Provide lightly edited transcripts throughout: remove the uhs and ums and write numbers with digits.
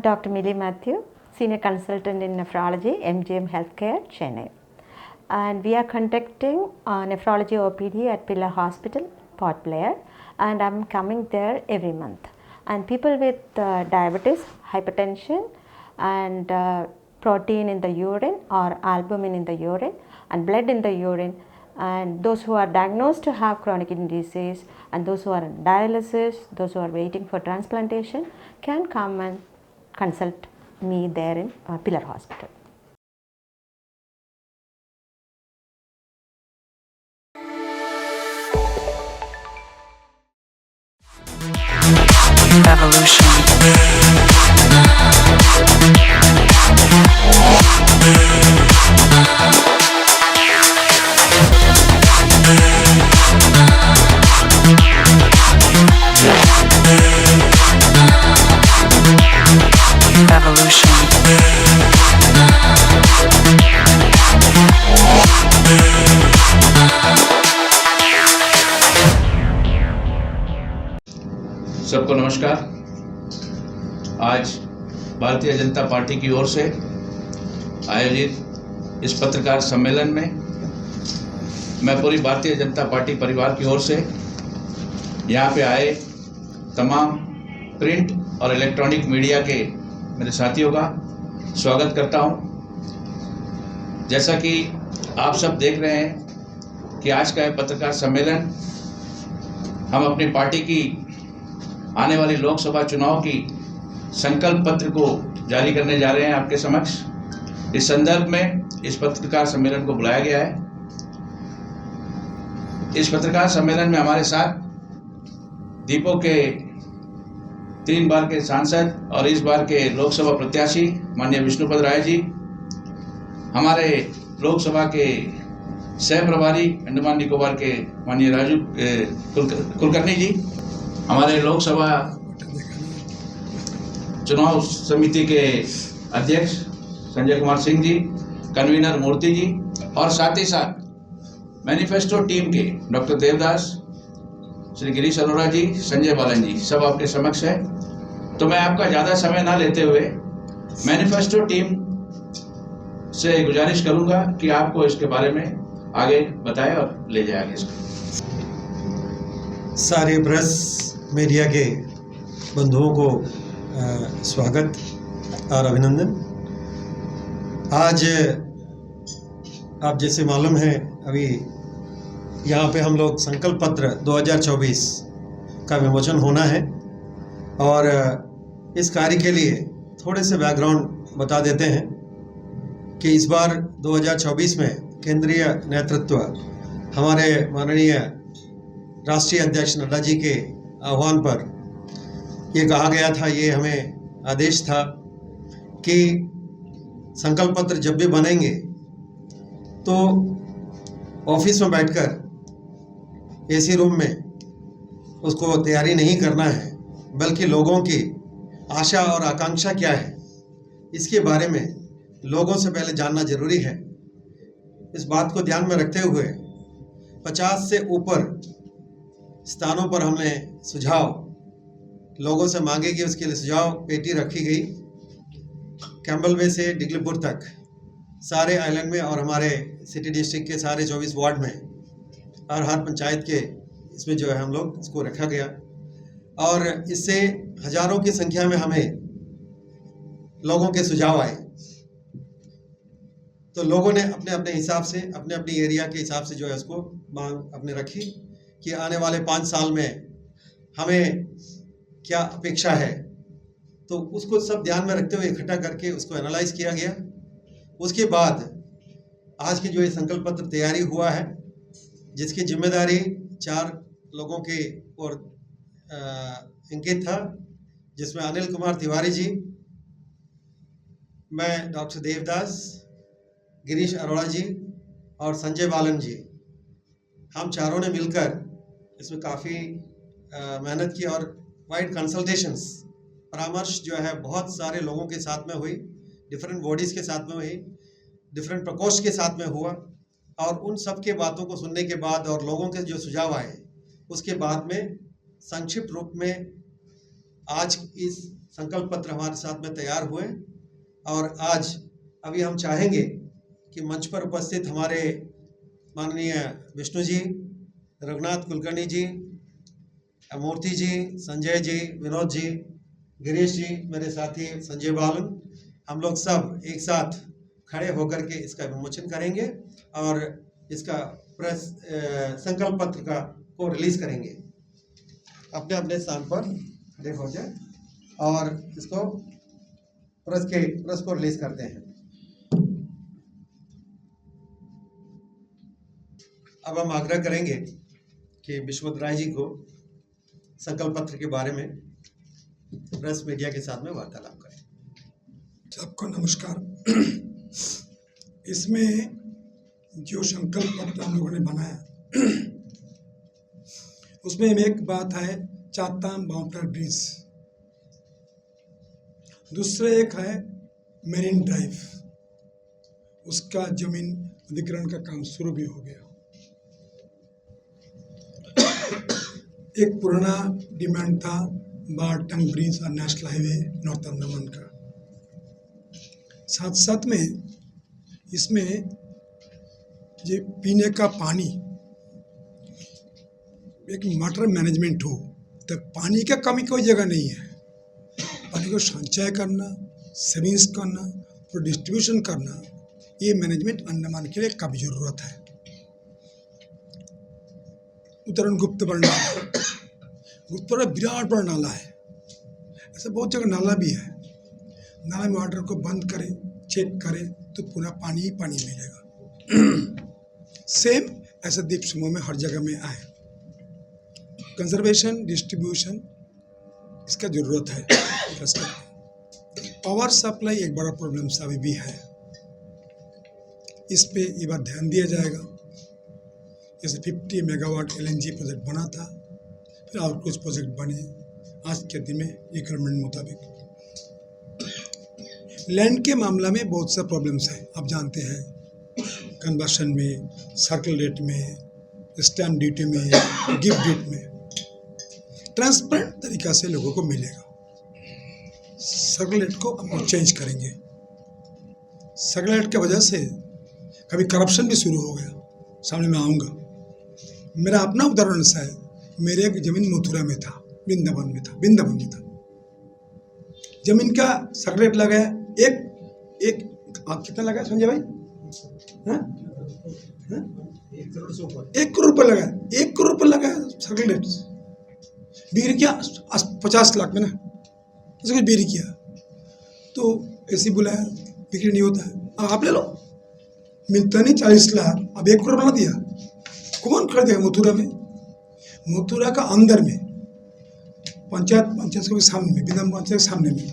Dr. Millie Matthew, Senior Consultant in Nephrology, MGM Healthcare, Chennai. And we are conducting nephrology OPD at Pillar Hospital, Port Blair, and I'm coming there every month. And people with diabetes, hypertension, and protein in the urine or albumin in the urine and blood in the urine, and those who are diagnosed to have chronic kidney disease, and those who are on dialysis, those who are waiting for transplantation can come and consult me there in Pillar Hospital. Evolution. सबको नमस्कार। आज Bharatiya Janata party की ओर से आयोजित इस पत्रकार सम्मेलन में मैं पूरी भारतीय जनता पार्टी परिवार की ओर से यहाँ पे आए तमाम प्रिंट और इलेक्ट्रॉनिक मीडिया के मेरे साथियों का स्वागत करता हूँ। जैसा कि आप सब देख रहे हैं कि आज का यह पत्रकार सम्मेलन हम अपनी पार्टी की आने वाली लोकसभा चुनाव की संकल्प पत्र को जारी करने जा रहे हैं आपके समक्ष। इस संदर्भ में इस पत्रकार सम्मेलन को बुलाया गया है। इस पत्रकार सम्मेलन में हमारे साथ दीपो के 3 बार के सांसद और इस बार के लोकसभा प्रत्याशी माननीय विष्णुपद राय जी, हमारे लोकसभा के सह प्रभारी अंडमान निकोबार के माननीय राजू कुलकर्णी जी, हमारे लोकसभा चुनाव समिति के अध्यक्ष संजय कुमार सिंह जी, कन्वीनर मूर्ति जी, और साथ ही साथ मैनिफेस्टो टीम के डॉक्टर देवदास, श्री गिरीश अरोड़ा जी, संजय बालन जी, सब आपके समक्ष है। तो मैं आपका ज़्यादा समय ना लेते हुए मैनिफेस्टो टीम से गुजारिश करूंगा कि आपको इसके बारे में आगे बताएं और ले जाए आगे इसको। सारे प्रेस मीडिया के बंधुओं को स्वागत और अभिनंदन। आज आप जैसे मालूम है अभी यहाँ पे हम लोग संकल्प पत्र 2024 का विमोचन होना है, और इस कार्य के लिए थोड़े से बैकग्राउंड बता देते हैं कि इस बार 2024 में केंद्रीय नेतृत्व हमारे माननीय राष्ट्रीय अध्यक्ष नड्डा जी के आह्वान पर ये कहा गया था, ये हमें आदेश था कि संकल्प पत्र जब भी बनेंगे तो ऑफिस में बैठकर एसी रूम में उसको तैयारी नहीं करना है, बल्कि लोगों की आशा और आकांक्षा क्या है इसके बारे में लोगों से पहले जानना जरूरी है। इस बात को ध्यान में रखते हुए 50 से ऊपर स्थानों पर हमने सुझाव लोगों से मांगे कि उसके लिए सुझाव पेटी रखी गई। कैम्बल वे से डिगलीपुर तक सारे आइलैंड में और हमारे सिटी डिस्ट्रिक्ट के सारे 24 वार्ड में और हर पंचायत के इसमें जो है हम लोग इसको रखा गया, और इससे हजारों की संख्या में हमें लोगों के सुझाव आए। तो लोगों ने अपने अपने हिसाब से अपने अपने एरिया के हिसाब से जो है उसको मांग अपने रखी कि आने वाले 5 साल में हमें क्या अपेक्षा है। तो उसको सब ध्यान में रखते हुए इकट्ठा करके उसको एनालाइज किया गया। उसके बाद आज की जो ये संकल्प पत्र तैयारी हुआ है, जिसकी जिम्मेदारी 4 लोगों के और अंकित था, जिसमें अनिल कुमार तिवारी जी, मैं डॉक्टर देवदास, गिरीश अरोड़ा जी और संजय बालन जी, हम चारों ने मिलकर इसमें काफ़ी मेहनत की और वाइड कंसल्टेशंस परामर्श जो है बहुत सारे लोगों के साथ में हुई, डिफरेंट बॉडीज़ के साथ में हुई, डिफरेंट प्रकोष्ठ के साथ में हुआ, और उन सब के बातों को सुनने के बाद और लोगों के जो सुझाव आए उसके बाद में संक्षिप्त रूप में आज इस संकल्प पत्र हमारे साथ में तैयार हुए और आज अभी हम चाहेंगे कि मंच पर उपस्थित हमारे माननीय विष्णु जी, रघुनाथ कुलकर्णी जी, मूर्ति जी, संजय जी, विनोद जी, गिरीश जी, मेरे साथी संजय बालन, हम लोग सब एक साथ खड़े होकर के इसका विमोचन करेंगे और इसका प्रेस संकल्प पत्र को रिलीज करेंगे। अपने अपने स्थान पर खड़े हो जाए और इसको प्रेस को रिलीज करते हैं। अब हम आग्रह करेंगे कि विश्वनाथ राय जी को संकल्प पत्र के बारे में प्रेस मीडिया के साथ में वार्तालाप करें। सबको नमस्कार। इसमें जो संकल्प पत्र हम लोगों ने बनाया उसमें एक बात है चाताम बाउंड्री ब्रिज, दूसरे एक है मेरीन ड्राइव, उसका जमीन अधिग्रहण का काम शुरू भी हो गया। एक पुराना डिमांड था बारटंग ब्रिज और नेशनल हाईवे नॉर्थ अंडमान का। साथ साथ में इसमें ये पीने का पानी एक वाटर मैनेजमेंट हो, तो पानी का कमी कोई जगह नहीं है। पानी को संचय करना, सेविंग्स करना और डिस्ट्रीब्यूशन करना, ये मैनेजमेंट अंडमान के लिए काफ़ी ज़रूरत है। उदाहरण गुप्तपुर नाला, गुप्तपुर विराट बड़ा नाला है, ऐसा बहुत जगह नाला भी है। नाला में वाटर को बंद करें, चेक करें तो पूरा पानी ही पानी मिलेगा। सेम ऐसा द्वीप समूह में हर जगह में आए। कंजर्वेशन, डिस्ट्रीब्यूशन इसका जरूरत है। पावर सप्लाई एक बड़ा प्रॉब्लम अभी भी है, इस पे ये बार ध्यान दिया जाएगा। जैसे 50 मेगावाट LNG प्रोजेक्ट बना था, फिर और कुछ प्रोजेक्ट बने आज के दिन में रिक्वायरमेंट मुताबिक। लैंड के मामला में बहुत सा प्रॉब्लम्स है, आप जानते हैं, कन्वर्शन में, सर्कल रेट में, स्टैम्प ड्यूटी में, गिफ्ट ड्यूटी में। ट्रांसपेरेंट तरीका से लोगों को मिलेगा। सर्कल रेट को हम चेंज करेंगे। सर्कल रेट की वजह से कभी करप्शन भी शुरू हो गया, सामने में आऊँगा। मेरा अपना उदाहरण सा है, मेरे एक जमीन मथुरा में था, वृंदावन में था। जमीन का सर्कल रेट लगाया एक कितना लगा संजय भाई? 1 करोड़ रुपये लगाया, 1 करोड़ रुपये लगाया सर्कल रेट। बिक्री किया 50 लाख में ना, ऐसे कुछ बिक्री किया तो ऐसे बुलाया, बिक्री नहीं होता है, अब आप ले लो, मिलता नहीं 40 लाख, अब 1 करोड़ बना दिया। कौन कर देगा? मथुरा में, मथुरा का अंदर में, पंचायत के सामने में, विधान पंचायत के सामने में।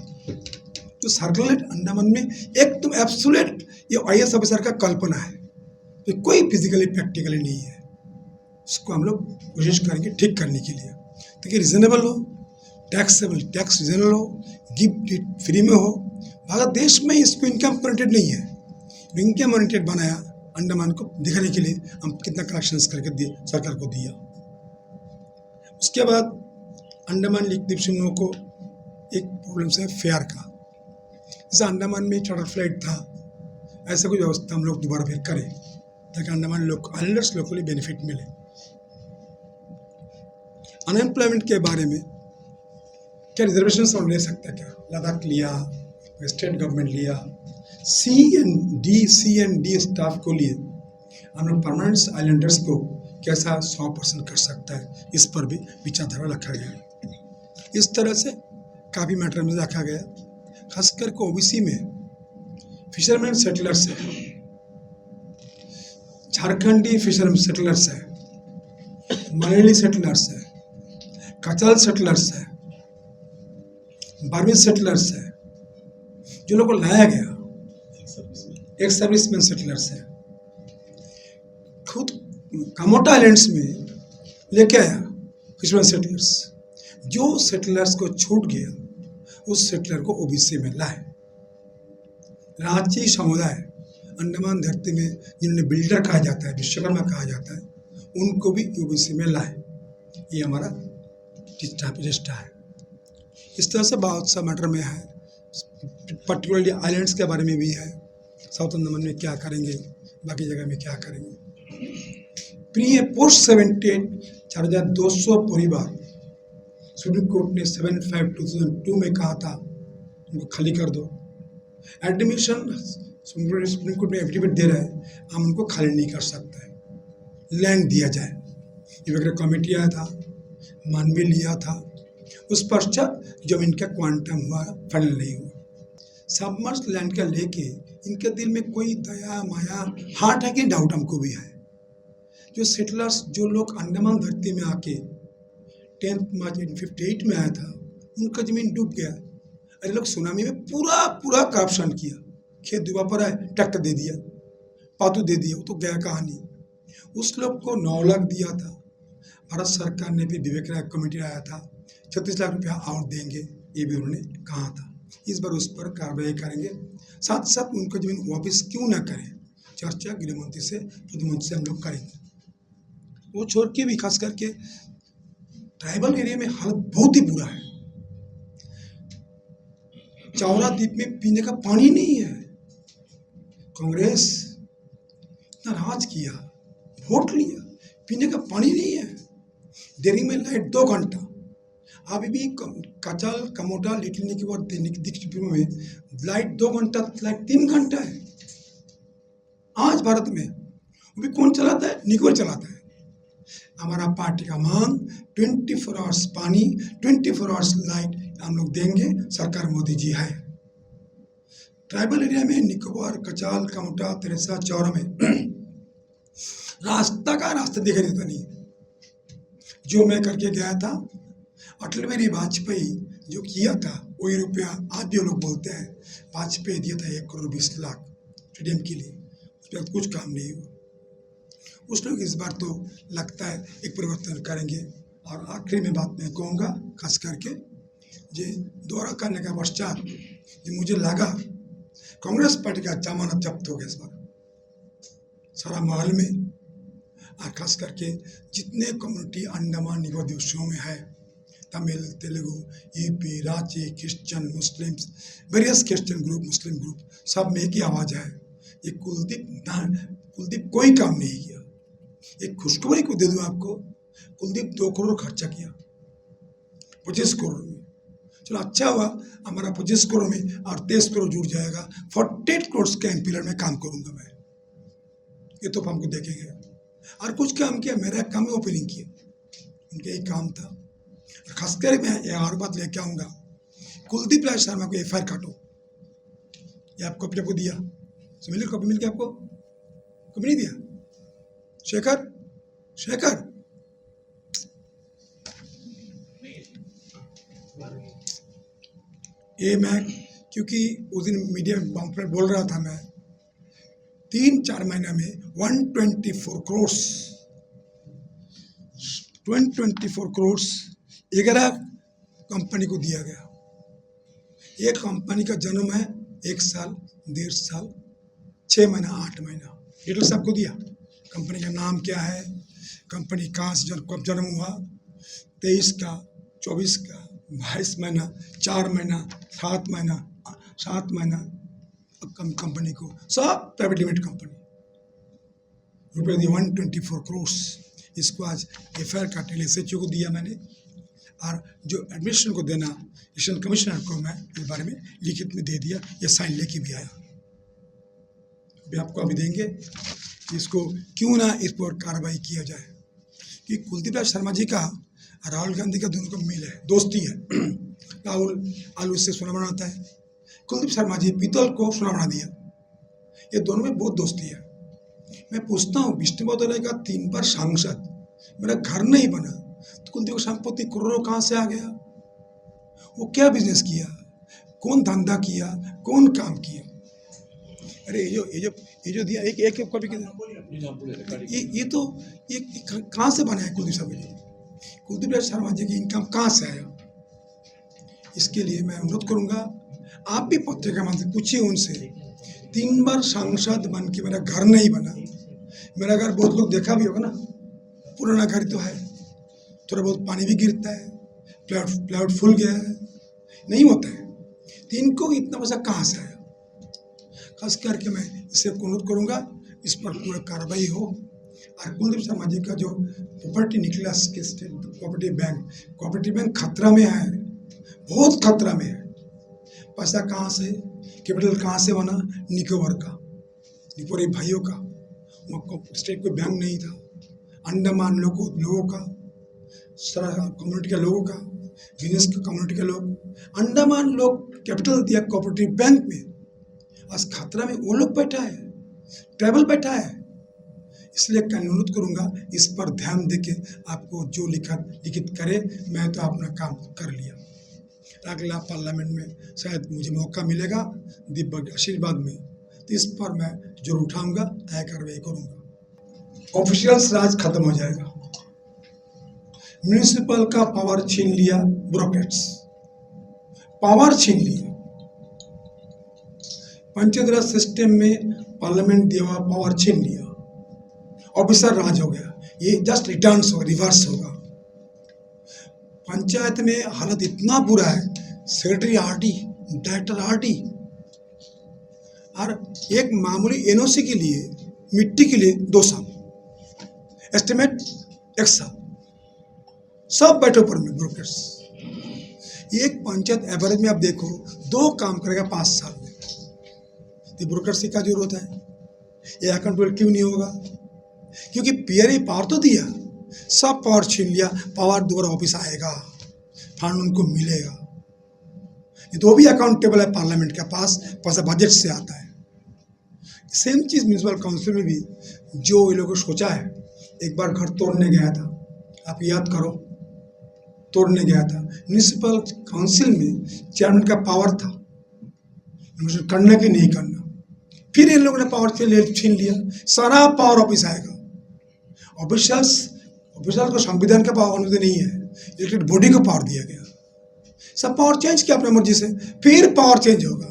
तो सर्कल रेट अंडमान में एकदम एब्सोल्यूट ये IAS ऑफिसर का कल्पना है, तो कोई फिजिकली प्रैक्टिकली नहीं है। इसको हम लोग कोशिश करेंगे ठीक करने के लिए, ताकि रिजनेबल हो, टैक्स रिजनेबल हो, गिफ्ट फ्री में हो। भारत देश में इसको इनकम ओरिएंटेड नहीं है, इनकम ओरिएंटेड बनाया अंडमान को दिखाने के लिए। हम कितना कलेक्शंस करके दिए, सरकार को दिया। उसके बाद अंडमान द्वीप समूह को एक प्रॉब्लम है फेयर का। जैसे अंडमान में चार्टर फ्लाइट था, ऐसा कोई व्यवस्था हम लोग दोबारा फिर करें, ताकि अंडमान लोग आइलैंडर्स लोकली बेनिफिट मिले। अनएम्प्लॉयमेंट के बारे में क्या रिजर्वेशन ले सकता है? क्या लद्दाख लिया, स्टेट गवर्नमेंट लिया, सी एंड डी स्टाफ को लिए हम लोग परमानेंट आइलैंडर्स को कैसा 100% कर सकता है, इस पर भी विचारधारा रखा गया। इस तरह से काफ़ी मैटर में रखा गया। खासकर को OBC में फिशरमैन सेटलर्स है, झारखंडी फिशरमैन सेटलर्स है, मलयाली सेटलर्स है, कचाल सेटलर्स है, बर्मी सेटलर्स है, जो लोगों को लाया गया, एक सर्विसमैन सेटलर्स है। खुद कामोटा आइलैंड्स में लेके आया फिशरमैन सेटलर्स। जो सेटलर्स को छूट गया उस सेटलर को OBC में लाए। रांची समुदाय अंडमान धरती में जिन्होंने बिल्डर कहा जाता है, विश्वकर्मा कहा जाता है, उनको भी OBC में लाए। ये हमारा प्रचेष्टा है। इस तरह से बहुत सा मैटर में है, पर्टिकुलरली आइलैंड्स के बारे में भी है, साउथ अंडमान में क्या करेंगे, बाकी जगह में क्या करेंगे। प्री पोस्ट 78 4,200 परिवार सुप्रीम कोर्ट ने 7/5/2002 में कहा था उनको खाली कर दो। एडमिशन सुप्रीम कोर्ट में एफिडेविट दे रहा है, हम उनको खाली नहीं कर सकते, लैंड दिया जाए। ये वगैरह कमेटी आया था, मान भी लिया था, उस पश्चात जमीन का क्वांटम हुआ फाइनल नहीं हुआ। सबमर्स लैंड का लेके इनके दिल में कोई दया माया हार्ट है कि डाउट हमको भी है। जो सेटलर्स, जो लोग अंडमान धरती में आके 10 मार्च 1858 में आया था, उनका जमीन डूब गया। अरे लोग सुनामी में पूरा करप्शन किया, खेत डूबा पड़ा है, ट्रैक्टर दे दिया, पातू दे दिया, वो तो गया कहानी। उस लोग को 9 लाख दिया था। भारत सरकार ने भी विवेक राय कमेटी आया था, 36 लाख रुपया और देंगे, ये भी उन्होंने कहा था। इस बार उस पर कार्रवाई करेंगे, साथ साथ उनको जमीन वापस क्यों ना करें, चर्चा गृह मंत्री से, प्रधानमंत्री से हम लोग करेंगे। वो छोड़ के भी खास करके ट्राइबल एरिया में हालत बहुत ही बुरा है। चावरा द्वीप में पीने का पानी नहीं है। कांग्रेस नाराज किया, वोट लिया, पीने का पानी नहीं है। देरी में लाइट 2 घंटा, अभी भी कचाल कमोटा लिटने के बाद दीक्षित में लाइट 2 घंटा, लाइट 3 घंटा है आज भारत में। वो भी कौन चलाता है? निकोल चलाता है। हमारा पार्टी का मांग 24 आवर्स पानी, 24 आवर्स लाइट हम लोग देंगे, सरकार मोदी जी है। ट्राइबल एरिया में निकोबार, कचाल, कमोटा, तेरेसा, चौरा में रास्ता दिखाई देता नहीं। जो मैं करके गया था, अटल बिहारी वाजपेयी जो किया था वही रुपया आज भी लोग बोलते हैं। वाजपेयी दिया था 1 करोड़ 20 लाख स्टेडियम के लिए, उस पर कुछ काम नहीं हुआ। उस लोग इस बार तो लगता है एक परिवर्तन करेंगे। और आखिरी में बात मैं कहूँगा, खास करके जो दौरा करने का पश्चात जो मुझे लगा कांग्रेस पार्टी का जमानत जब्त हो गया इस बार सारा महल में। और खास करके जितने कम्युनिटी अंडमान निकोबार द्वीपों में है, Tamil, Telugu, UP, Ranchi, Christian, Muslims, various Christian group, Muslim group, सब में एक ही आवाज़ है। ये कुलदीप कोई काम नहीं किया। एक खुशखबरी को दे दूं आपको, कुलदीप 2 करोड़ खर्चा किया 25 करोड़ में। चलो अच्छा हुआ, हमारा 25 करोड़ में और 23 करोड़ जुड़ जाएगा। 48 करोड़ के एमपीलर में काम करूंगा मैं, ये तो हमको देखेंगे। और कुछ काम किया, मेरा काम है ओपनिंग किया, उनका एक काम था। और खासकर मैं ये और बात लेके आऊँगा, कुलदीप राय शर्मा को FIR काटो। ये आप कॉपी आपको दिया, मिल कॉपी मिल के आपको कॉपी नहीं दिया? शेखर ये मैं, क्योंकि उस दिन मीडिया में पॉम्पलेट बोल रहा था, मैं 3-4 महीने में 124 करोड़ 11 कंपनी को दिया गया। एक कंपनी का जन्म है 1 साल, 1.5 साल, 6 महीना, 8 महीना, डिटेल्स आपको दिया। कंपनी का नाम क्या है, कंपनी कहाँ से कब जन्म हुआ, 23 का, 24 का, 22 महीना, 4 महीना, 7 महीना, 7 महीना कंपनी को, सब प्राइवेट लिमिटेड कंपनी, रुपये दिए 124 करोड़। इसको आज FIR काटे SHO को दिया मैंने, और जो एडमिनिस्ट्रेशन को देना, इलेक्शन कमिश्नर को मैं इस बारे में लिखित में दे दिया, ये साइन लेके भी आया। अभी आपको अभी देंगे, इसको क्यों ना इस पर कार्रवाई किया जाए। कि कुलदीप राय शर्मा जी का राहुल गांधी का दोनों का मिल है, दोस्ती है। राहुल आलू से सोना बनाता है, कुलदीप शर्मा जी पीतल को सोना बना दिया। ये दोनों में बहुत दोस्ती है। मैं पूछता हूँ, विष्णु बदौरिया का 3 बार सांसद, मेरा घर नहीं बना तो कुलदीप की संपत्ति करोड़ों कहाँ से आ गया? वो क्या बिजनेस किया, कौन धंधा किया, कौन काम किया? अरे ये जो दिया, एक कॉपी ये तो ये कहाँ से बना है कुलदीप शर्मा जी? कुलदीप राय शर्मा जी की इनकम कहाँ से आया? इसके लिए मैं अनुरोध करूँगा, आप भी पत्रिका माध्यम पूछिए उनसे। 3 बार सांसद बन के मेरा घर नहीं बना। मेरा घर बहुत लोग देखा भी होगा ना, पुराना घर तो है, थोड़ा बहुत पानी भी गिरता है, प्लाट फूल गया है, नहीं होता है। तो इनको इतना पैसा कहाँ से आया? खास करके मैं इससे अनुरोध करूँगा इस पर पूरा कार्रवाई हो। और कुलदीप शर्मा जी का जो प्रॉपर्टी निकला के स्टेट कोऑपरेटिव बैंक खतरा में है, बहुत खतरा में है। पैसा कहाँ से, कैपिटल कहाँ से बना? निकोबार का, निकोबारी भाइयों का, वहाँ स्टेट कोई बैंक नहीं था। अंडमान लोगों का, कम्युनिटी के लोगों का, बिजनेस कम्युनिटी के लोग, अंडमान लोग कैपिटल दिया कोऑपरेटिव बैंक में। आज खतरा में वो लोग बैठा है, ट्रैवल बैठा है। इसलिए मैं अनुरोध करूँगा इस पर ध्यान देके आपको जो लिखित करे। मैं तो अपना काम कर लिया, अगला पार्लियामेंट में शायद मुझे मौका मिलेगा दिव्य आशीर्वाद में, तो इस पर मैं जरूर उठाऊंगा, तय कार्रवाई करूँगा। ऑफिशियल्स राज खत्म हो जाएगा। म्यूनिसिपल का पावर छीन लिया ब्यूरोक्रेट्स, पावर छीन लिया। पंचायत राज सिस्टम में पार्लियामेंट दिया पावर छीन लिया, ऑफिसर राज हो गया। ये जस्ट रिटर्न्स होगा, रिवर्स होगा। पंचायत में हालत इतना बुरा है, सेक्रेटरी आरटी, डायरेक्टर आरटी, और एक मामूली एनओसी के लिए, मिट्टी के लिए 2 साल, एस्टिमेट 1 साल, सब बैठो पर में ब्रोकर्स। एक पंचायत एवरेज में आप देखो 2 काम करेगा 5 साल में, तो ब्रोकर्स की क्या जरूरत है? ये अकाउंटेबल क्यों नहीं होगा? क्योंकि पीआरए पावर तो दिया, सब पावर छीन लिया। पावर दोबारा ऑफिस आएगा, फंड उनको मिलेगा। ये तो भी अकाउंटेबल है पार्लियामेंट के पास, पैसा बजट से आता है। सेम चीज़ म्यूनसिपल काउंसिल में भी जो ये लोगों ने सोचा है। एक बार घर तोड़ने गया था, आप याद करो, तोड़ने गया था। म्यूनसिपल काउंसिल में चेयरमैन का पावर था, करना कि नहीं करना। फिर इन लोगों ने पावर छीन लिया, सारा पावर ऑफिस आएगा। ऑफिसर्स को संविधान का पावर अनुमति नहीं है, इलेक्टेड बॉडी को पावर दिया गया। सब पावर चेंज किया अपने मर्जी से, फिर पावर चेंज होगा।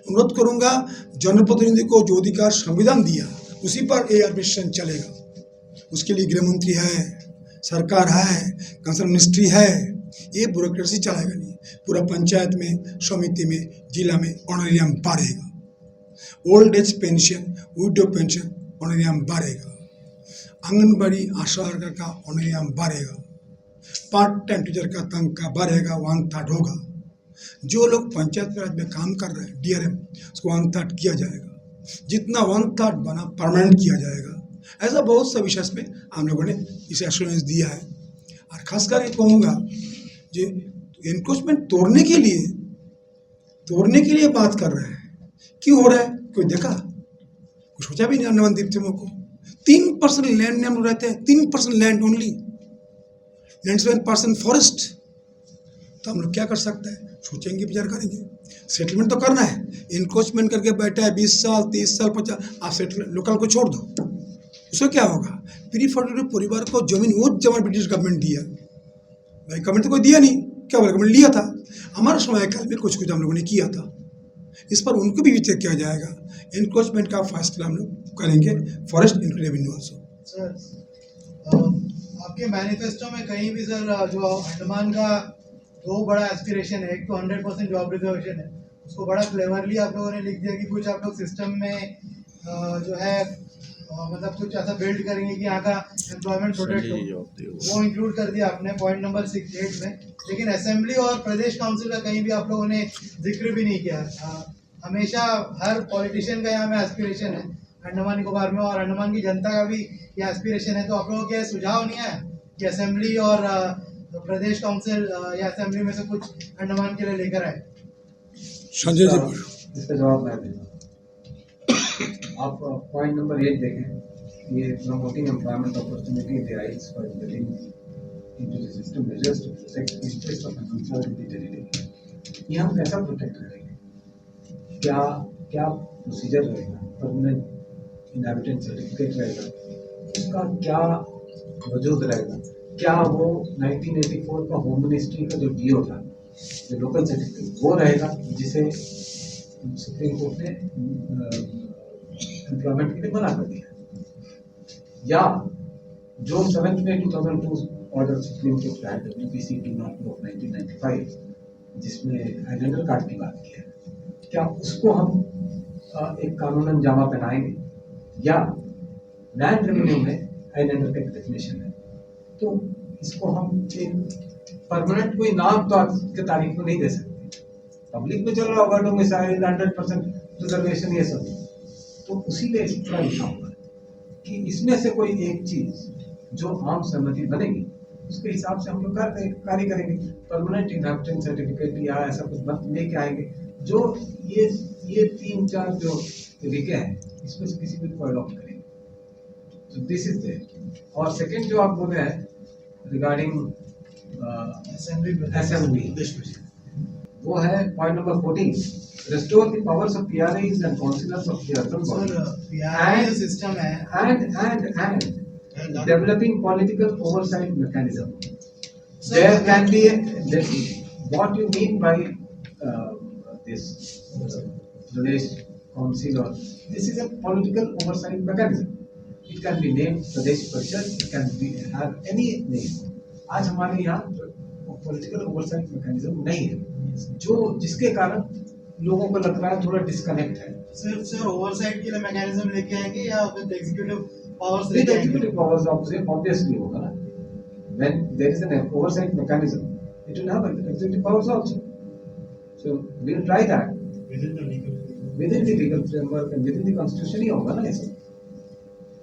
अनुरोध करूंगा जनप्रतिनिधि को जो अधिकार संविधान दिया उसी पर ये एडमिनिस्ट्रेशन चलेगा। उसके लिए गृह मंत्री है, सरकार है, कंसर्न मिनिस्ट्री है। ये ब्यूरोक्रेसी चलाएगा नहीं। पूरा पंचायत में, समिति में, जिला में ऑनरेरियम बढ़ेगा। Old age pension, window pension honorarium बढ़ेगा। आंगनबाड़ी आशा वर्कर का ऑनरेरियम बढ़ेगा। पार्ट टाइम टीचर का तनख्वाह बढ़ेगा, 1/3 होगा। जो लोग पंचायत राज में काम कर रहे हैं, डीआरएम, उसको 1/3 किया जाएगा। जितना 1/3 बना परमानेंट किया जाएगा। ऐसा बहुत सा विषय में हम लोगों ने इसे एश्योरेंस दिया है। और खासकर ये कहूँगा जो एनक्रोचमेंट तोड़ने के लिए बात कर रहे हैं, क्यों हो रहा है? कोई देखा? कुछ सोचा भी नहीं। अंडमान द्वीप समूह को 3% लैंड में हम लोग रहते हैं, 3% लैंड ओनली, 97% फॉरेस्ट। तो हम लोग क्या कर सकते हैं? सोचेंगे, विचार करेंगे। सेटलमेंट तो करना है। इनक्रोचमेंट करके बैठा है 20 साल, 30 साल, 50, आप सेटलमेंट लोकल को छोड़ दो, उससे क्या होगा? प्रीफर्टिलिटी परिवार को जमीन वो जमा ब्रिटिश गवर्नमेंट दिया, भाई गवर्नमेंट तो कोई दिया नहीं, क्या बोला? गवर्नमेंट लिया था। हमारे समय काल में कुछ हम लोगों ने किया था। इस पर उनको भी विचार किया जाएगा। इनक्रोचमेंट का फैसला हम लोग करेंगे, forest into revenue also. Sir, आपके मैनिफेस्टो में कहीं भी सर जो अंडमान का 2 बड़ा एस्पिरेशन है, एक तो 100% जॉब रिजर्वेशन है, उसको बड़ा क्लेवरली आप लोगों ने लिख दिया कि कुछ आप लोग सिस्टम में जो है मतलब कुछ ऐसा बिल्ड करेंगे कि यहाँ का एम्प्लॉयमेंट प्रोटेक्ट हो, वो इंक्लूड कर दिया आपने पॉइंट नंबर 6 में। लेकिन असेंबली और प्रदेश काउंसिल का कहीं भी आप लोगों ने जिक्र भी नहीं किया। हमेशा हर पॉलिटिशियन का यहाँ में एस्पिरेशन है अंडमान निकोबार में, और अंडमान की जनता का भी ये एस्पिरेशन है। तो आप लोगों के सुझाव नहीं है कि असेंबली और प्रदेश काउंसिल या असेंबली में से कुछ अंडमान के लिए लेकर आए? संजय जी, इसका जवाब मैं देता हूँ। आप पॉइंट नंबर 1 देखें, ये promoting employment opportunity rights for getting into the system measures to protect the interest of employed in the territory. ये हम कैसा प्रोटेक्ट करेंगे? क्या प्रोसीजर रहेगा? परमानेंट इनहैबिटेंट सर्टिफिकेट रहेगा, उसका क्या वजूद रहेगा? क्या वो 1984 का होम मिनिस्ट्री का जो डीओ था, जो लोकल सर्टिफिकेट, वो रहेगा जिसे सुप्रीम कोर्ट ने एम्प्लॉयमेंट के लिए मना कर दिया? या जो 7 मई 2002 ऑर्डर सुप्रीम कोर्ट का है, WPC 202 of 1995, जिसमें आइडेंटिटी कार्ड की बात की है, क्या उसको हम एक कानूनन जामा पहनाएंगे, या लैंड रेवेन्यू में आइडेंटिटी का डेफिनेशन है, तो इसको हम एक परमानेंट कोई नाम तो आज के तारीख में नहीं दे सकते। पब्लिक में चल रहा होगा डोमिसाइल 100% रिजर्वेशन ये सब, तो उसी लिए इस तरह लिखा होगा कि इसमें से कोई एक चीज जो आम सहमति बनेगी उसके हिसाब से हम लोग कार्य करेंगे। परमानेंट इनहेरिटेंस सर्टिफिकेट या ऐसा कुछ मत लेके आएंगे। जो ये 3-4 जो तरीके हैं इसमें से किसी को अडॉप्ट करेंगे। तो दिस इज देयर। और सेकंड जो आप बोल रहे हैं रिगार्डिंग असेंबली, वो है point number 14, restore the powers of PRAs and councillors of the urban body PRA system है and developing political oversight mechanism. There can be what you mean by this Pradesh Council, or this is a political oversight mechanism. It can be named Pradesh Parishad, it can be have any name. आज हमारे यहाँ political oversight mechanism नहीं है, जो जिसके कारण लोगों को लग रहा है थोड़ा डिस्कनेक्ट है। सिर्फ ओवरसाइट के लिए मैकेनिज्म लेके आएंगे या with executive powers with executive powers obviously होगा ना। When there is an oversight mechanism it will have executive powers also, so we will try that within the legal framework and within the constitution ही होगा ना ऐसे।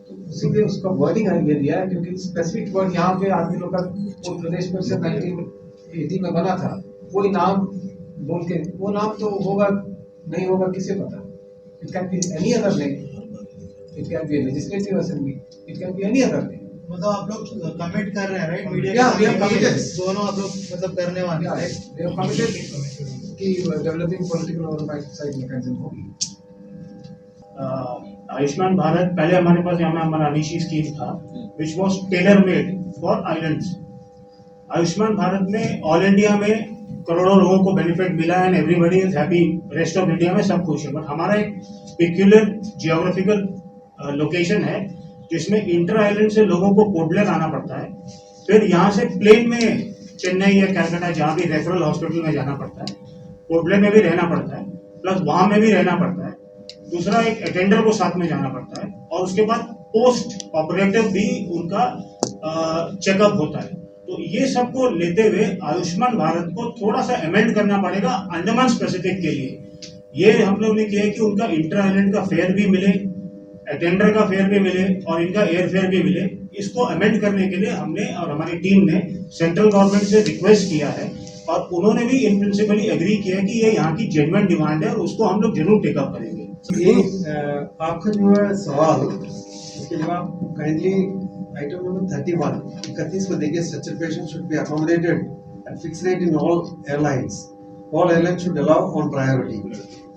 तो इसीलिए उसका wording ये दिया है, क्योंकि स्पेसिफिक वर्ड यहाँ पे आदमी लोग का उत्तर प्रदेश में से 1980 में बना था, कोई नाम बोल के वो नाम तो होगा नहीं होगा किसे पता। It can be any other name, it can be legislative assembly, it can be any other name. मतलब आप लोग कमिट कर रहे हैं right media Yeah, we are committed. दोनों आप लोग मतलब करने वाले हैं राइट? they are committed कि डेवलपिंग पॉलिटिकल ओवरसाइट मैकेनिज्म होगी। आयुष्मान भारत पहले हमारे पास यहाँ में हमारा अनिशी स्कीम था which was tailor made for islands. Ayushman Bharat में ऑल इंडिया में करोड़ों लोगों को बेनिफिट मिला and everybody is happy, rest of India में सब खुश है। बट हमारा एक पिक्यूलर जियोग्राफिकल लोकेशन है जिसमें इंटर आइलैंड से लोगों को पोर्ट ब्लेयर आना पड़ता है, फिर यहाँ से प्लेन में चेन्नई या कैलकाटा जहाँ भी रेफरल हॉस्पिटल में जाना पड़ता है, पोर्ट ब्लेयर में भी रहना पड़ता है, प्लस वहाँ में भी रहना पड़ता है। दूसरा एक अटेंडर को साथ में जाना पड़ता है, और उसके बाद पोस्ट ऑपरेटिव भी उनका चेकअप होता है। तो ये सबको लेते हुए आयुष्मान भारत को थोड़ा सा अमेंड करना पड़ेगा अंडमान स्पेसिफिक के लिए। ये हम लोग ने किया है कि उनका इंटर आइलैंड का फेयर भी मिले, अटेंडर का फेयर भी मिले और इनका एयर फेयर भी मिले। इसको अमेंड करने के लिए हमने और हमारी टीम ने सेंट्रल गवर्नमेंट से रिक्वेस्ट किया है, और उन्होंने भी इन प्रिंसिपली एग्री किया है कि ये यहाँ की जेन्युइन डिमांड है और उसको हम लोग जरूर टेकअप करेंगे। ये आपका जो है सवाल, उसके जवाब काइंडली आइटम नंबर 31 को देखिए। Structure patient should be accommodated eight fix rate in all airlines, all airlines should allow on priority.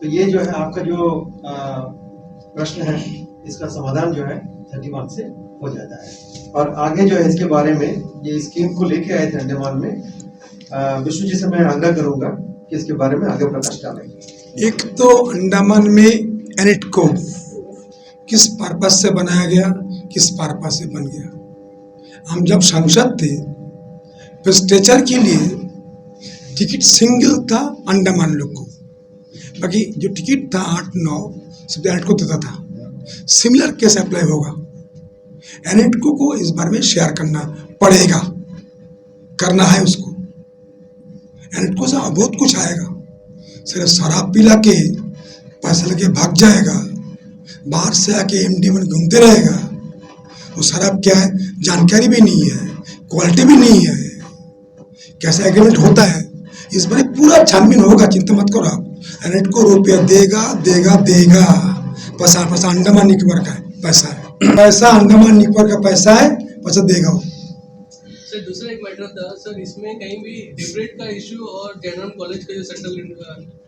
तो ये जो है आपका जो प्रश्न है, इसका समाधान जो है 31 से हो जाता है। और आगे जो है इसके बारे में ये स्कीम को लेके आए थे अंडमान में, विष्णु जी से मैं आग्रह करूंगा कि इसके बारे में आगे प्रकाश डालेंगे। एक तो अंडमान में एनिटको किस पर्पज से बनाया गया, किस पर्पज से बन गया। हम जब सांसद थे तो स्ट्रेचर के लिए टिकट सिंगल था अंडमान लोग को, बाकी जो टिकट था 8-9 सब एनिटको देता था। सिमिलर केस अप्लाई होगा, एनिटको को इस बार में शेयर करना पड़ेगा, करना है उसको। एनिटको से बहुत कुछ आएगा, सिर्फ शराब पिला के पैसा लेके भाग जाएगा, बाहर से आके एमडी में घूमते रहेगा। वो शराब क्या है जानकारी भी नहीं है, क्वालिटी भी नहीं है, कैसे एग्रीमेंट होता है, इस बार पूरा छानबीन होगा। चिंता मत करो आप, एनिटको रुपया देगा देगा देगा। पैसा अंडमान निकोबार का पैसा है, पैसा अंडमान निकोबार का पैसा है, पैसा देगा वो। सर दूसरा एक मैटर था सर, इसमें कहीं भी डिबरेट का इशू और जनरल कॉलेज का जो सेंट्रल डीम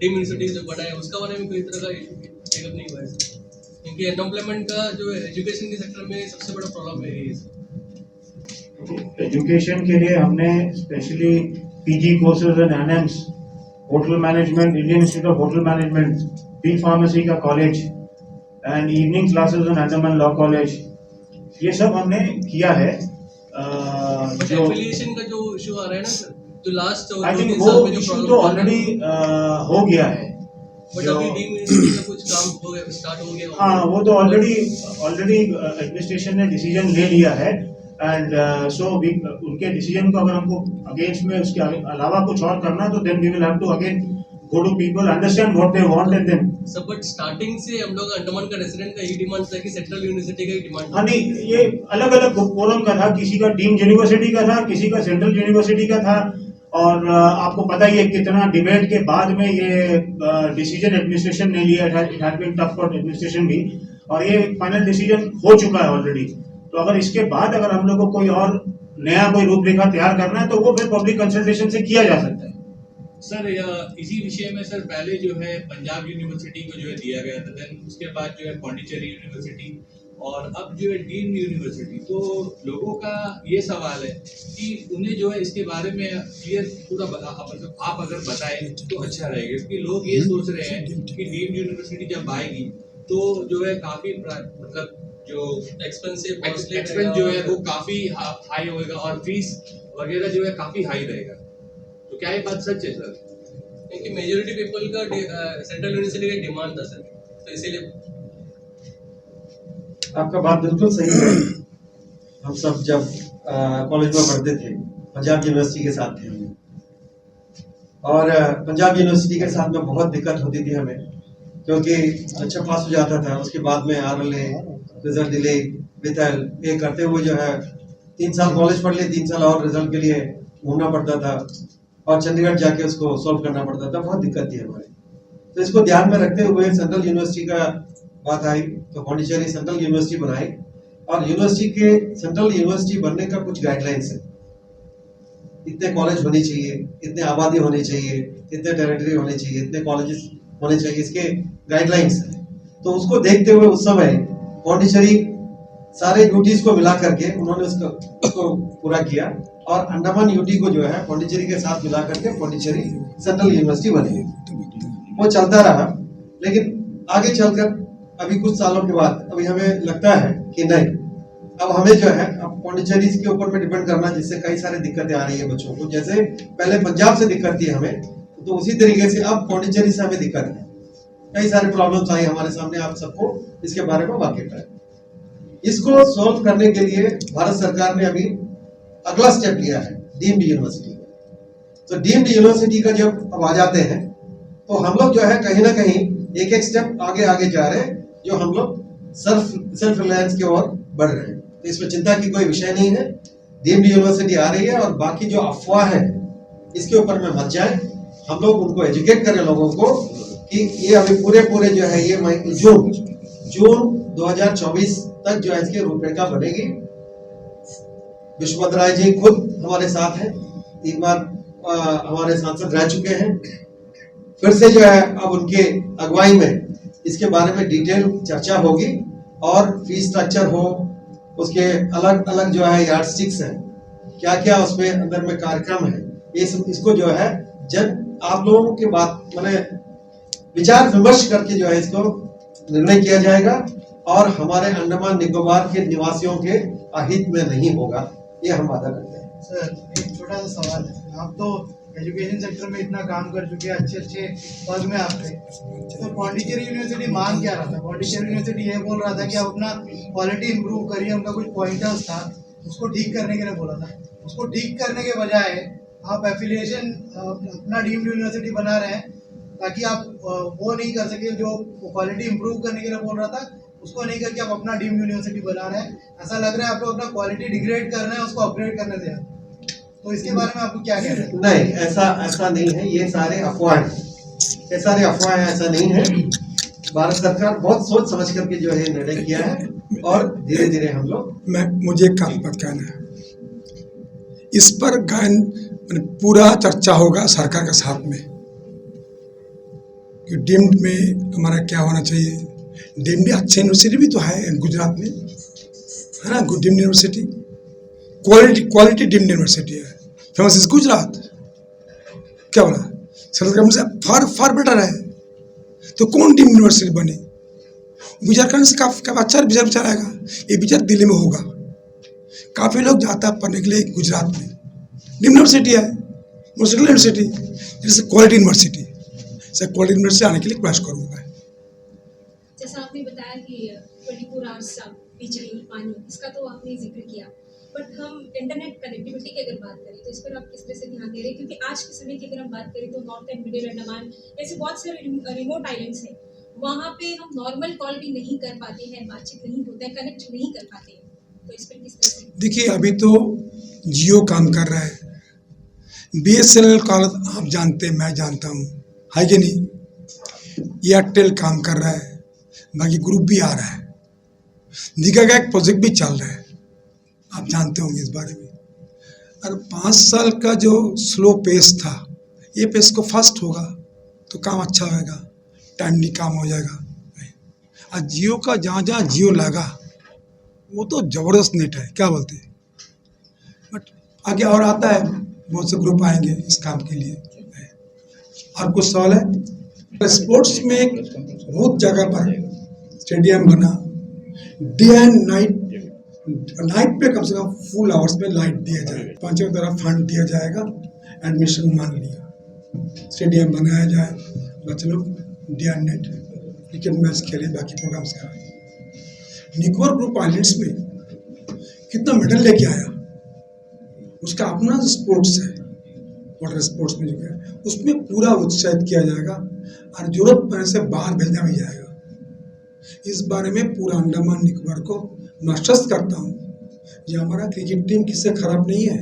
यूनिवर्सिटी जो बना है उसका बारे में कोई तरह का इशू टेकअप नहीं हुआ है सर, क्योंकि अनएम्प्लॉयमेंट का जो एजुकेशन के सेक्टर में सबसे बड़ा प्रॉब्लम है ये सर। एजुकेशन के लिए हमने specially PG courses and ANMs, hotel management, Indian institute of hotel management, B pharmacy का college and evening classes in Andaman law college, ये सब हमने किया है। जो एफिलिएशन का जो इशू आ रहा है ना सर, जो लास्ट आई थिंक वो इशू तो ऑलरेडी हो गया है। बट अभी डीम यूनिवर्सिटी का कुछ काम हो गया, स्टार्ट हो गया। हाँ, वो तो ऑलरेडी एडमिनिस्ट्रेशन ने डिसीजन ले लिया है एंड सो उनके डिसीजन को अगर हमको अगेंस्ट में उसके अलावा कुछ और करना तो then we will have to again go to people, understand what they want and then सब। बट स्टार्टिंग से हम लोग अंडमान का रेसिडेंट का ही डिमांड था कि सेंट्रल यूनिवर्सिटी का ही डिमांड। हाँ नहीं, ये अलग अलग फोरम का था, किसी का डीम्ड यूनिवर्सिटी का था, किसी का सेंट्रल यूनिवर्सिटी का था। और आपको पता ही है कितना डिबेट के बाद में ये डिसीजन एडमिनिस्ट्रेशन ने लिया। It has been tough for administration भी, और ये फाइनल डिसीजन हो चुका है ऑलरेडी। तो अगर इसके बाद अगर हम लोग को कोई और नया कोई रूपरेखा तैयार करना है तो वो फिर पब्लिक कंसल्टेशन से किया जा सकता है। सर इसी विषय में सर पहले जो है पंजाब यूनिवर्सिटी को जो है दिया गया था, देन उसके बाद जो है पौंडीचेरी यूनिवर्सिटी और अब जो है डीम्ड यूनिवर्सिटी। तो लोगों का ये सवाल है कि उन्हें जो है इसके बारे में क्लियर पूरा आप अगर बताएं तो अच्छा रहेगा, क्योंकि लोग ये सोच रहे हैं कि डीम्ड यूनिवर्सिटी जब आएगी तो जो है काफी मतलब जो एक्सपेंस जो है वो काफी हाई होएगा और फीस वगैरह जो है काफी हाई रहेगा। तो क्या ये बात सच है सर? क्योंकि मेजॉरिटी पीपल का सेंट्रल यूनिवर्सिटी का डिमांड था सर, तो इसीलिए आपका बात बिल्कुल सही है। हम सब जब कॉलेज में पढ़ते थे पंजाब यूनिवर्सिटी के साथ थे हम, और पंजाब यूनिवर्सिटी के साथ में बहुत दिक्कत होती थी हमें, क्योंकि अच्छा पास हो जाता था, उसके बाद में RLA रिजल्ट डिले विथल ये करते हुए जो है 3 साल कॉलेज पढ़ लिए, 3 साल और रिजल्ट के लिए घूमना पड़ता था और चंडीगढ़ जाके उसको सॉल्व करना पड़ता था। बहुत दिक्कत थी हमारे। तो इसको ध्यान में रखते हुए सेंट्रल यूनिवर्सिटी का बात आई तो पौंडीचेरी सेंट्रल यूनिवर्सिटी बनाई, और यूनिवर्सिटी के सेंट्रल यूनिवर्सिटी बनने का कुछ गाइडलाइंस है। इतने कॉलेज होने चाहिए, इतने आबादी होनी चाहिए, इतने टेरिटरी होने चाहिए, इतने कॉलेजेस होने चाहिए, इसके गाइडलाइंस है। तो उसको देखते हुए उस समय पौंडीचेरी सारे यूटीज को मिला करके उन्होंने उसको पूरा किया, और अंडमान यूटी को जो है पौंडीचेरी के साथ मिला करके पौंडीचेरी सेंट्रल यूनिवर्सिटी बनी। वो चलता रहा, लेकिन आगे चलकर अभी कुछ सालों के बाद अभी हमें लगता है कि नहीं, अब हमें जो है अब पौंडीचेरी के ऊपर में डिपेंड करना, जिससे कई सारी दिक्कतें आ रही है बच्चों को। जैसे पहले पंजाब से दिक्कत थी हमें, तो उसी तरीके से अब पौंडीचेरी से हमें दिक्कत है। कई सारी प्रॉब्लम्स आई हमारे सामने, आप सबको इसके बारे में वाकिफ है। इसको सॉल्व करने के लिए भारत सरकार ने अभी अगला स्टेप लिया है डीम्ड यूनिवर्सिटी। तो डीम्ड यूनिवर्सिटी का जब अब आ जाते हैं तो हम लोग जो है कहीं ना कहीं एक स्टेप आगे जा रहे हैं, जो हम लोग सेल्फ रिलायंस की ओर बढ़ रहे हैं। तो इसमें चिंता की कोई विषय नहीं है। डीम्ड यूनिवर्सिटी आ रही है, और बाकी जो अफवाह है इसके ऊपर में मत जाए। हम लोग उनको एजुकेट करें लोगों को कि ये अभी पूरे जो है ये जून 2024 तक जो है इसकी रूपरेखा बनेगी। विश्वनाथ राय जी खुद हमारे साथ हैं, 3 बार हमारे सांसद रह चुके हैं। फिर से जो है अब उनके अगुवाई में इसके बारे में डिटेल चर्चा होगी, और फीस स्ट्रक्चर हो, उसके अलग अलग जो है यार्डस्टिक्स हैं, क्या क्या उसमें अंदर में कार्यक्रम है, इसको जो है जब आप लोगों के बात मैंने विचार विमर्श करके जो है इसको निर्णय किया जाएगा, और हमारे अंडमान निकोबार के निवासियों के अहित में नहीं होगा, ये हम वादा करते हैं। सर एक छोटा सा सवाल है, आप तो एजुकेशन सेक्टर में इतना काम कर चुके हैं, अच्छे पद में आप थे, तो पौंडीचेरी यूनिवर्सिटी मांग क्या रहा था? पौंडीचेरी यूनिवर्सिटी ये बोल रहा था कि आप अपना क्वालिटी इंप्रूव करिए, उनका कुछ पॉइंटर्स था उसको ठीक करने के लिए बोला था। उसको ठीक करने के बजाय आप एफिलिएशन अपना डीम्ड यूनिवर्सिटी बना रहे हैं, ताकि आप वो नहीं कर सके जो क्वालिटी इंप्रूव करने के लिए बोल रहा था, उसको नहीं करके आप अपना डीम्ड यूनिवर्सिटी बना रहे हैं। ऐसा लग रहा है आप लोग अपना क्वालिटी डिग्रेड कर रहे हैं, उसको अपग्रेड करने से। तो इसके बारे में आपको क्या कहना है? नहीं, ऐसा नहीं है, ये सारे अफवाह हैं, ये सारे अफवाह हैं, ऐसा नहीं है। भारत सरकार बहुत सोच समझ करके जो है निर्णय किया है, और धीरे धीरे हम लोग मुझे एक बात कहना है, इस पर पूरा चर्चा होगा सरकार के साथ में कि डीम्ड में हमारा क्या होना चाहिए। डीम्ड अच्छे यूनिवर्सिटी भी तो है गुजरात में, है ना, deemed university quality deemed university है, फेमस इज गुजरात। क्या बोला सेंट्रल गवर्नमेंट से फार बेटर है, तो कौन डीम्ड यूनिवर्सिटी बने? विचार करने से काफी अच्छा विचार आएगा। ये विचार दिल्ली में होगा। काफ़ी लोग जाता है पढ़ने के लिए गुजरात में, डीम्ड यूनिवर्सिटी है, सेटलमेंट सिटी जैसे क्वालिटी यूनिवर्सिटी से क्वालिटी यूनिवर्सिटी आने के लिए प्रयास करूँगा। जैसा आपने बताया कि 24 आवर्स बिजली पानी इसका तो आपने जिक्र किया, बट हम इंटरनेट कनेक्टिविटी की अगर बात करें तो इस पर आप किस तरह से ध्यान दे रहे हैं? क्योंकि आज के समय की अगर हम बात करें तो नॉर्थ एंड मिडिल अंडमान ऐसे बहुत सारे रिमोट आइलैंड्स हैं, वहाँ पे हम नॉर्मल कॉल भी नहीं कर पाते हैं, बातचीत नहीं होता है, कनेक्ट नहीं कर पाते हैं, तो इस पर किस तरह से? देखिए अभी तो जियो काम कर रहा है, BSNL कॉल आप जानते हैं, मैं जानता हूँ, है कि नहीं। एयरटेल काम कर रहा है, बाकी ग्रुप भी आ रहा है, दिखा का एक प्रोजेक्ट भी चल रहा है, आप जानते होंगे इस बारे में। और 5 साल का जो स्लो पेस था, ये पेस को फास्ट होगा तो काम अच्छा होगा, टाइमली काम हो जाएगा। और जियो का जहाँ जहाँ जियो लगा वो तो ज़बरदस्त नेट है, क्या बोलते हैं। बट आगे और आता है, बहुत से ग्रुप आएंगे इस काम के लिए। और कुछ सवाल है? स्पोर्ट्स में बहुत जगह पर स्टेडियम बना, डे एंड नाइट पे कम से कम फुल आवर्स में लाइट दिया जाए, पांचों तरफ फंड दिया जाएगा, एडमिशन मान लिया, स्टेडियम बनाया जाए, बच्चे लोग day and night cricket match खेले, बाकी प्रोग्राम्स कराए। निकोबार ग्रुप आइलैंड्स में कितना मेडल लेके आया, उसका अपना स्पोर्ट्स है, वाटर स्पोर्ट्स में जो है उसमें पूरा उत्साहित किया जाएगा और जरूरत पड़ने से बाहर भेजना भी जाएगा। इस बारे में पूरा अंडमान निकोबार को मैं आश्वस्त करता हूँ, ये हमारा क्रिकेट टीम किससे खराब नहीं है,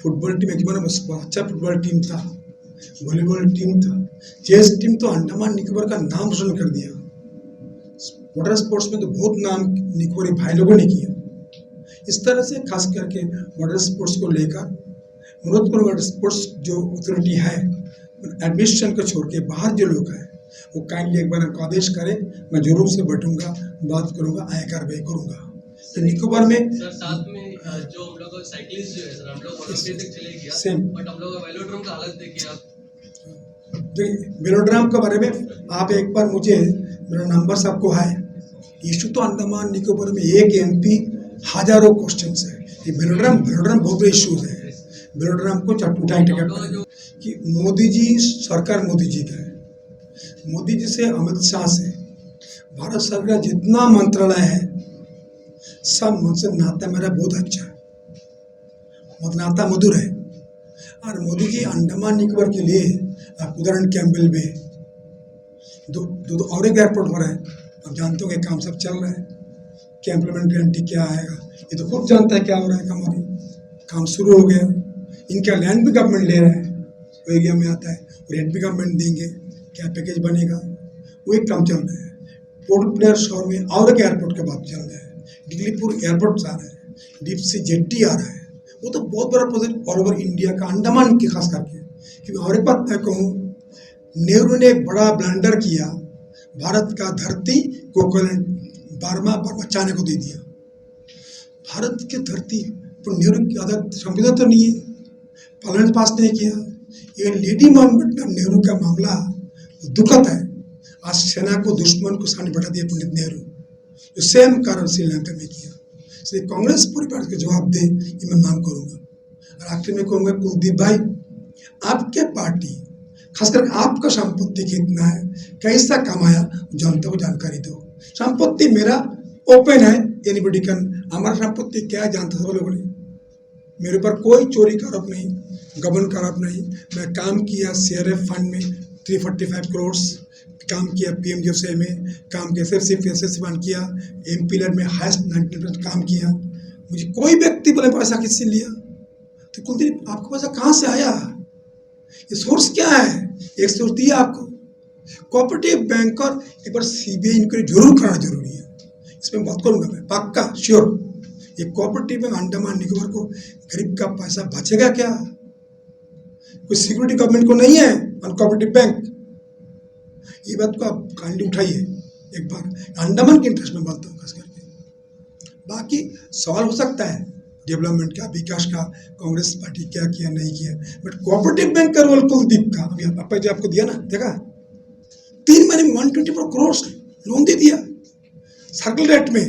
फुटबॉल टीम एक बार अच्छा फुटबॉल टीम था, वॉलीबॉल टीम था, चेस टीम तो अंडमान निकोबार का नाम रोशन कर दिया। वाटर स्पोर्ट्स में तो बहुत नाम निकोबारी भाई लोगों ने किया। इस तरह से खास करके वाटर स्पोर्ट्स को लेकर अनुरोध करूँगा, वाटर स्पोर्ट्स जो अथॉरिटी है एडमिशन को छोड़ के बाहर जो लोग हैं वो काइंडली एक बार हमको आदेश करें, मैं जरूर से बैठूंगा, बात करूंगा, आय कार्रवाई करूंगा। तो निकोबार में सर साथ में जो हम लोग साइकिलिस्ट जो है सर, हम लोग ओलंपिक तक चले गया, सेम। बट हम लोग वेलोड्रोम का हालत देखिए आप। वेलोड्राम के बारे में आप एक बार मुझे, मेरा नंबर सबको है, इशू तो अंडमान निकोबार में एक MP हजारों क्वेश्चन है। ये वेलोड्राम बहुत बड़े इशूज है। वेलोड्राम को उठाई टिकट कि मोदी जी, सरकार मोदी जी का है, मोदी जी से अमित शाह से भारत सरकार जितना मंत्रालय है सब मुझसे नाता मेरा बहुत अच्छा है, नाता मधुर है। और मोदी जी अंडमान निकोबार के लिए आप उदाहरण कैम्बेल बे दो और एक एयरपोर्ट हो रहा है, आप जानते हो कि काम सब चल रहा है, क्या इम्प्लीमेंट गारंटी क्या आएगा, ये तो खुद जानता है क्या हो रहा है। काम शुरू हो गया, इनका लैंड भी गवर्नमेंट ले रहा है, वो एरिया में आता है, रेट भी गवर्नमेंट देंगे, क्या पैकेज बनेगा, वो एक काम चल रहा है। पोर्ट ब्लेयर शहर में और एक एयरपोर्ट का बात चल रहा है, डिगलीपुर एयरपोर्ट आ रहा है, डीप सी जेट्टी आ रहा है, वो तो बहुत बड़ा प्रोजेक्ट ऑल ओवर इंडिया का, अंडमान के खास करके। क्योंकि और एक बात मैं कहूँ, नेहरू ने एक बड़ा ब्लंडर किया, भारत का धरती कोकोलैंड बर्मा चाइना को दे दिया। भारत की धरती पर नेहरू की आदत संविधान तो नहीं है, पार्लियामेंट पास नहीं किया। ये लेडी माउंटबेटन नेहरू का मामला दुखद है, आज सेना को दुश्मन को सामने बैठा दिया पंडित नेहरू, जो सेम कारण श्रीलंका में किया। इसलिए कांग्रेस परिवार के जवाब दे, ये मैं मांग करूंगा। और आखिर में कहूँगा, कुलदीप भाई, आपके पार्टी खासकर आपका संपत्ति कितना है, कैसा कमाया, जनता को जानकारी दो। संपत्ति मेरा ओपन है, एनीबडी कैन, हमारा संपत्ति क्या जानता सब लोगों ने, मेरे ऊपर कोई चोरी का आरोप नहीं, गबन का आरोप नहीं। मैं काम किया CRF फंड में 345 करोड़, काम किया PMGFC में, काम किया SSC फंड किया, MPLAD में हाईएस्ट 90% काम किया। मुझे कोई व्यक्ति बोले पैसा किससे लिया, तो कुलदीप आपको पैसा कहाँ से आया, ये सोर्स क्या है, एक सोर्स दिया आपको। कोऑपरेटिव बैंक और एक बार CBI इंक्वायरी जरूर कराना जरूरी है, इसमें बात करूँगा मैं पक्का श्योर। ये कोऑपरेटिव बैंक अंडमान निकोबार को गरीब का पैसा बचेगा क्या, कोई सिक्योरिटी गवर्नमेंट को नहीं है अनकोऑपरेटिव बैंक, ये बात को आप काइंडली उठाइए एक बार, अंडमान के इंटरेस्ट में बोलता हूँ खास करके। बाकी सवाल हो सकता है डेवलपमेंट का, विकास का, कांग्रेस पार्टी क्या किया नहीं किया, बट कोऑपरेटिव बैंक का रोल कुलदीप का अभी पापा जी आपको दिया ना, देखा 3 महीने में 124 करोड़ लोन दे दिया। सर्कल रेट में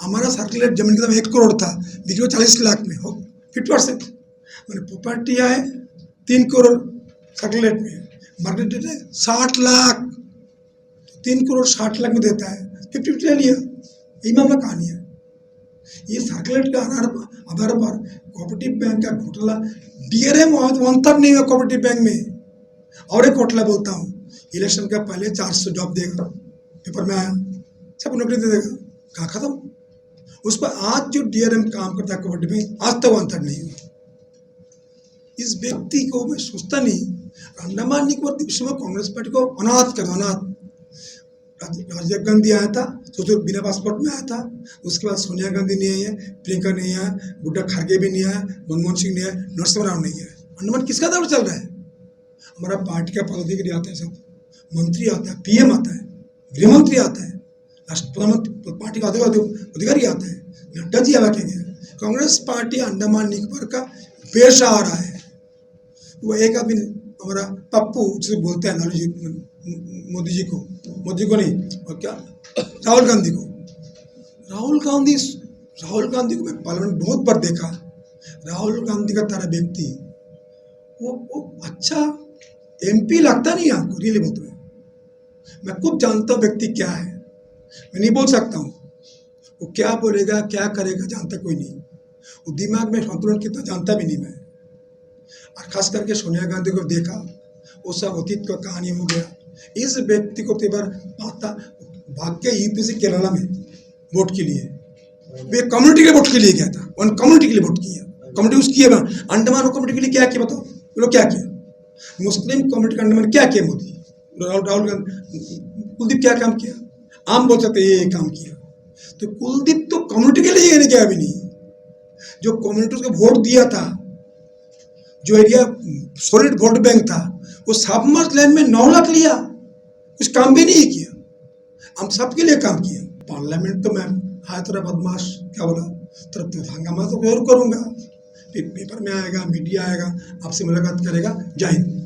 हमारा सर्कल रेट जमीन का 1 करोड़ था, बिकी 40 लाख में हो 50%। मैंने प्रॉपर्टी है 3 करोड़ सर्कल रेट में, मार्केट रेट है 60 लाख, 3 करोड़ 60 लाख में देता है, 50-50 ले लिया। यही मामला कहानी है। ये सर्कुलेट के आधार पर कोऑपरेटिव बैंक का घोटाला डीआरएम 1/3 नहीं हुआ कोऑपरेटिव बैंक में। और एक घोटाला बोलता हूँ, इलेक्शन का पहले 400 जॉब देगा, पेपर में आया, सब नौकरी दे देगा, कहाँ खत्म। उस पर आज जो डीआरएम काम करता है कोऑपरेटिव बैंक, आज तक 1/3 नहीं हुआ। इस व्यक्ति को मैं सोचता नहीं, अंडमान निकोबार द्वीप में कांग्रेस पार्टी को अनाथ कर दो, अनाथ। राजीव गांधी आया था तो बिना पासपोर्ट में आया था, उसके बाद सोनिया गांधी नहीं आई है, प्रियंका नहीं आया, बुड्ढा खड़गे भी नहीं आया, मनमोहन सिंह नहीं आया, नरसिम्हा राव नहीं आया। अंडमान किसका दौर चल रहा है? हमारा पार्टी का पदाधिकारी आता है, सब मंत्री आता है, पीएम आता है, गृह मंत्री आता है, प्रधानमंत्री पार्टी का अधिकारी आता है, नड्डा जी आवा के गए। कांग्रेस पार्टी अंडमान निकोबार का पेशा आ रहा है। वो एक आदमी हमारा पप्पू जिसे बोलते हैं लालू जी, मोदी जी को नहीं, और क्या राहुल गांधी को मैं पार्लियामेंट बहुत बार देखा। राहुल गांधी का तरह व्यक्ति वो अच्छा एमपी लगता नहीं आपको, रियली बोलते हैं। मैं खुद जानता हूँ व्यक्ति क्या है, मैं नहीं बोल सकता हूँ वो क्या बोलेगा क्या करेगा, जानता कोई नहीं। वो दिमाग में संतुलन कितना जानता भी नहीं मैं। और खास करके सोनिया गांधी को देखा, वो सब अतीत का कहानी हो गया। इस व्यक्ति को बार पाता भाग के यूपी से केरला में वोट के लिए, वे कम्युनिटी के वोट के लिए गया था, वन कम्युनिटी के लिए वोट किया, कम्युनिटी उसकी है। अंडमान कम्युनिटी के लिए क्या किया बताओ, वो लोग क्या किया? मुस्लिम कम्युनिटी का अंडमान क्या किया मोदी, राहुल गांधी, कुलदीप क्या काम किया? आम बोल सकते ये काम किया। तो कुलदीप तो कम्युनिटी के लिए नहीं गया भी नहीं, जो कम्युनिटी को वोट दिया था, जो एरिया सॉलिड वोट बैंक था, वो सबमर्ज लैंड में 9 लाख लिया, कुछ काम भी नहीं किया। हम सबके लिए काम किया। पार्लियामेंट तो मैं हाय तेरा बदमाश क्या बोला, तो हंगामा तो जरूर करूंगा, पेपर में आएगा, मीडिया आएगा, आपसे मुलाकात करेगा। जय हिंद।